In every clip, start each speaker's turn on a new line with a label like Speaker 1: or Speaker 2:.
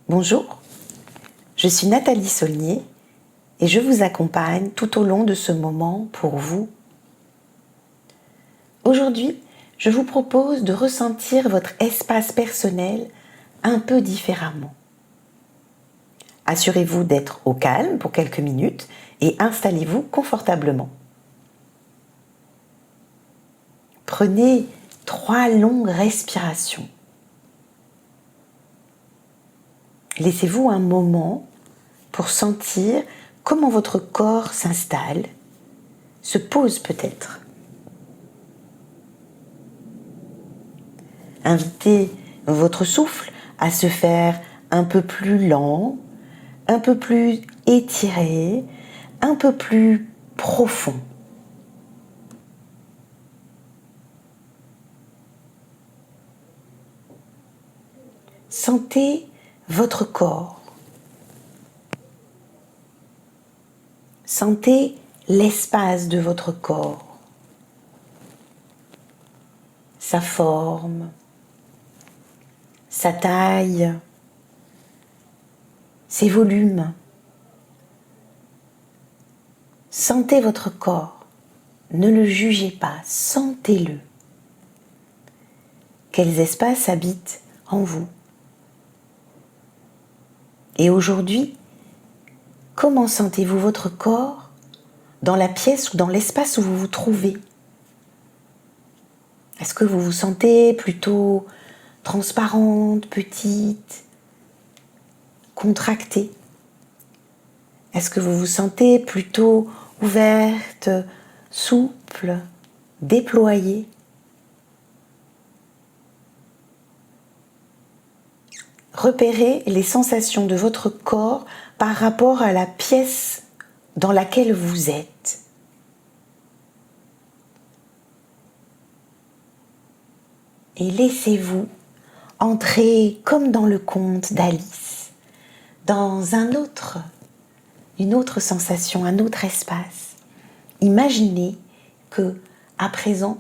Speaker 1: Bonjour, je suis Nathalie Saulnier et je vous accompagne tout au long de ce moment pour vous. Aujourd'hui, je vous propose de ressentir votre espace personnel un peu différemment. Assurez-vous d'être au calme pour quelques minutes et installez-vous confortablement. Prenez 3 longues respirations. Laissez-vous un moment pour sentir comment votre corps s'installe, se pose peut-être. Invitez votre souffle à se faire un peu plus lent, un peu plus étiré, un peu plus profond. Sentez votre corps. Sentez l'espace de votre corps, sa forme, sa taille, ses volumes. Sentez votre corps, ne le jugez pas, sentez-le. Quels espaces habitent en vous? Et aujourd'hui, comment sentez-vous votre corps dans la pièce ou dans l'espace où vous vous trouvez? Est-ce que vous vous sentez plutôt transparente, petite, contractée? Est-ce que vous vous sentez plutôt ouverte, souple, déployée? Repérez les sensations de votre corps par rapport à la pièce dans laquelle vous êtes. Et laissez-vous entrer comme dans le conte d'Alice, dans une autre sensation, un autre espace. Imaginez que, à présent,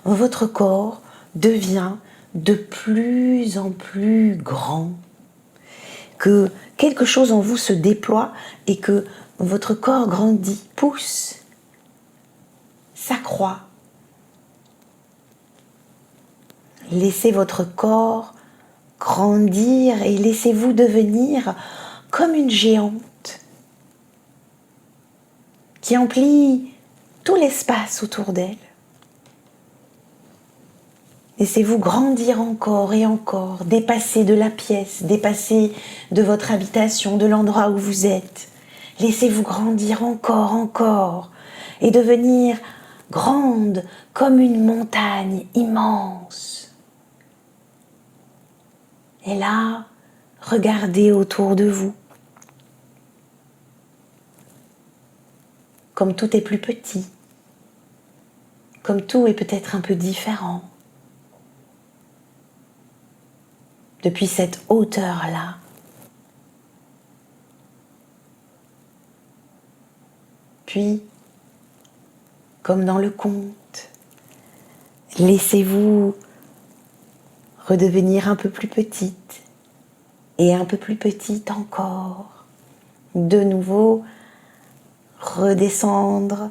Speaker 1: votre corps devient de plus en plus grand, que quelque chose en vous se déploie et que votre corps grandit, pousse, s'accroît. Laissez votre corps grandir et laissez-vous devenir comme une géante qui emplit tout l'espace autour d'elle. Laissez-vous grandir encore et encore, dépasser de la pièce, dépasser de votre habitation, de l'endroit où vous êtes. Laissez-vous grandir encore et devenir grande comme une montagne immense. Et là, regardez autour de vous. Comme tout est plus petit, comme tout est peut-être un peu différent. Depuis cette hauteur-là, puis, comme dans le conte, laissez-vous redevenir un peu plus petite et un peu plus petite encore. De nouveau, redescendre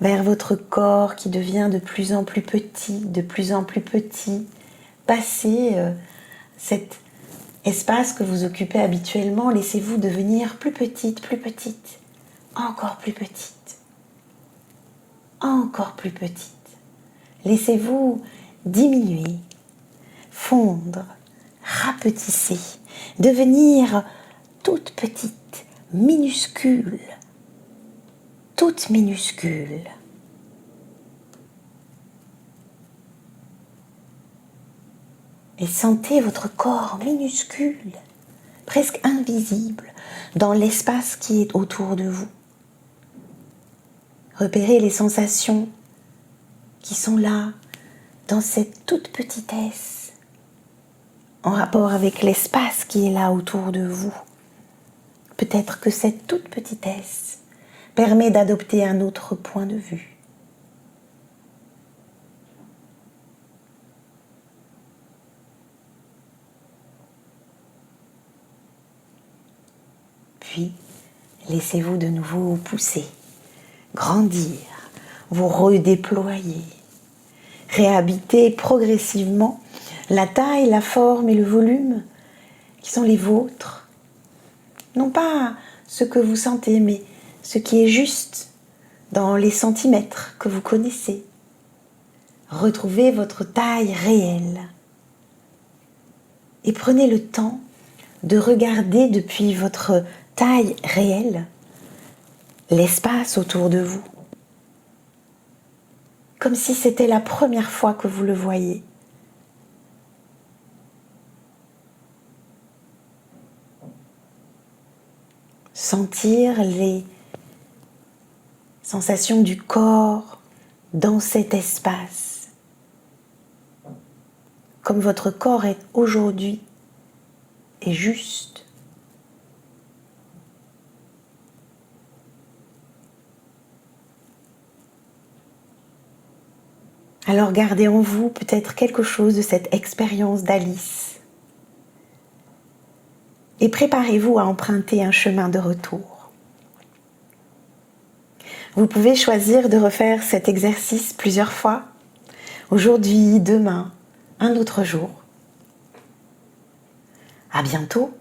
Speaker 1: vers votre corps qui devient de plus en plus petit, de plus en plus petit. Passer cet espace que vous occupez habituellement, laissez-vous devenir plus petite, encore plus petite, encore plus petite. Laissez-vous diminuer, fondre, rapetisser, devenir toute petite, minuscule, toute minuscule. Et sentez votre corps minuscule, presque invisible, dans l'espace qui est autour de vous. Repérez les sensations qui sont là, dans cette toute petitesse, en rapport avec l'espace qui est là autour de vous. Peut-être que cette toute petitesse permet d'adopter un autre point de vue. Puis, laissez-vous de nouveau pousser, grandir, vous redéployer, réhabiter progressivement la taille, la forme et le volume qui sont les vôtres. Non pas ce que vous sentez, mais ce qui est juste dans les centimètres que vous connaissez. Retrouvez votre taille réelle et prenez le temps de regarder depuis votre taille réelle l'espace autour de vous, comme si c'était la première fois que vous le voyez. Sentir les sensations du corps dans cet espace, comme votre corps est aujourd'hui et juste. Alors gardez en vous peut-être quelque chose de cette expérience d'Alice et préparez-vous à emprunter un chemin de retour. Vous pouvez choisir de refaire cet exercice plusieurs fois, aujourd'hui, demain, un autre jour. À bientôt.